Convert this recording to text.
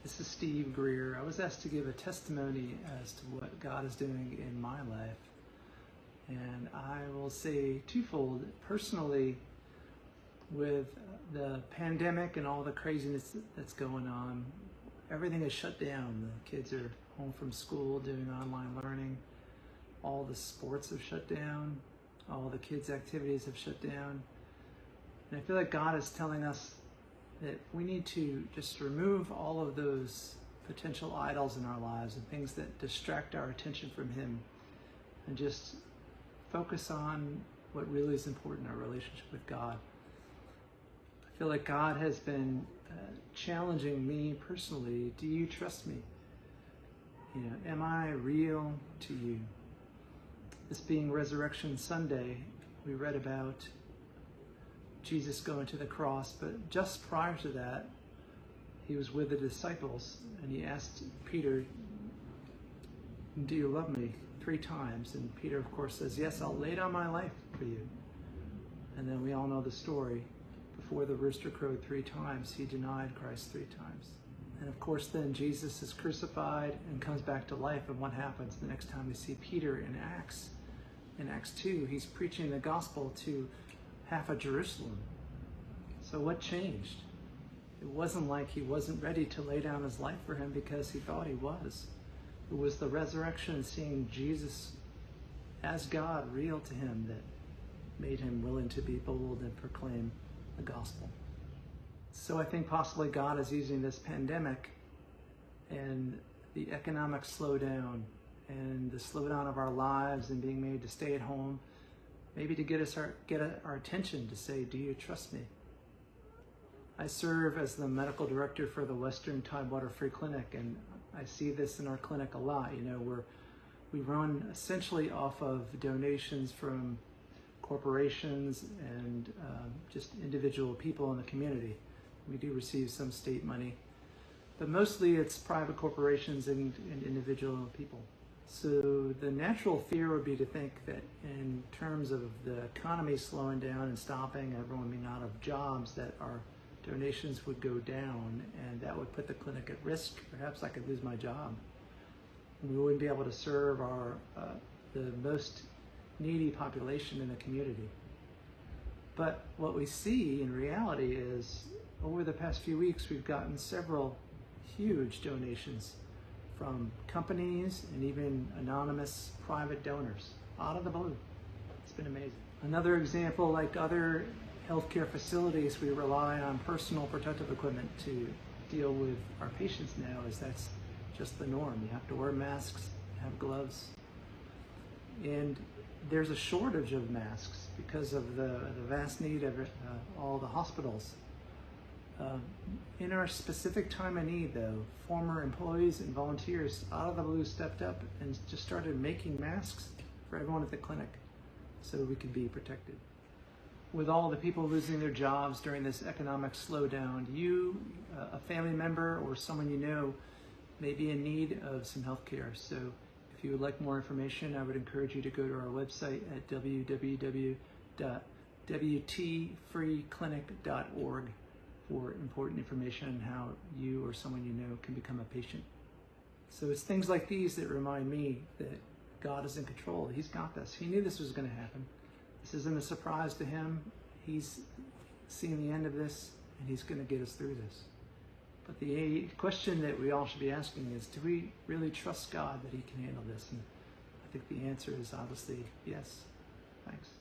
This is Steve Greer. I was asked to give a testimony as to what God is doing in my life. And I will say twofold. Personally, with the pandemic and all the craziness that's going on, everything is shut down. The kids are home from school doing online learning. All the sports have shut down. All the kids' activities have shut down. And I feel like God is telling us that we need to just remove all of those potential idols in our lives and things that distract our attention from Him, and just focus on what really is important, our relationship with God. I feel like God has been challenging me personally. Do you trust me? Am I real to you? This being Resurrection Sunday, we read about Jesus going to the cross, but just prior to that, He was with the disciples and He asked Peter, "Do you love me?" 3 times. And Peter, of course, says, "Yes, I'll lay down my life for you." And then we all know the story. Before the rooster crowed 3 times, he denied Christ 3 times. And of course, then Jesus is crucified and comes back to life. And what happens the next time we see Peter in Acts? In Acts 2, he's preaching the gospel to half of Jerusalem. So what changed? It wasn't like he wasn't ready to lay down his life for Him because he thought he was. It was the resurrection, seeing Jesus as God real to him, that made him willing to be bold and proclaim the gospel. So I think possibly God is using this pandemic and the economic slowdown and the slowdown of our lives and being made to stay at home, maybe to get our attention, to say, "Do you trust me?" I serve as the medical director for the Western Tidewater Free Clinic, and I see this in our clinic a lot. We run essentially off of donations from corporations and just individual people in the community. We do receive some state money, but mostly it's private corporations and individual people. So the natural fear would be to think that in terms of the economy slowing down and stopping, everyone being out of jobs, that our donations would go down, and that would put the clinic at risk. Perhaps I could lose my job. We wouldn't be able to serve the most needy population in the community. But what we see in reality is, over the past few weeks, we've gotten several huge donations from companies and even anonymous private donors out of the blue. It's been amazing. Another example, like other healthcare facilities, we rely on personal protective equipment to deal with our patients now, as that's just the norm. You have to wear masks, have gloves, and there's a shortage of masks because of the vast need of all the hospitals. In our specific time of need, though, former employees and volunteers out of the blue stepped up and just started making masks for everyone at the clinic so we could be protected. With all the people losing their jobs during this economic slowdown, you, a family member or someone you know, may be in need of some health care. So if you would like more information, I would encourage you to go to our website at www.wtfreeclinic.org for important information on how you or someone you know can become a patient. So it's things like these that remind me that God is in control. He's got this. He knew this was going to happen. This isn't a surprise to Him. He's seen the end of this, and He's going to get us through this. But the question that we all should be asking is, do we really trust God that He can handle this? And I think the answer is obviously yes. Thanks.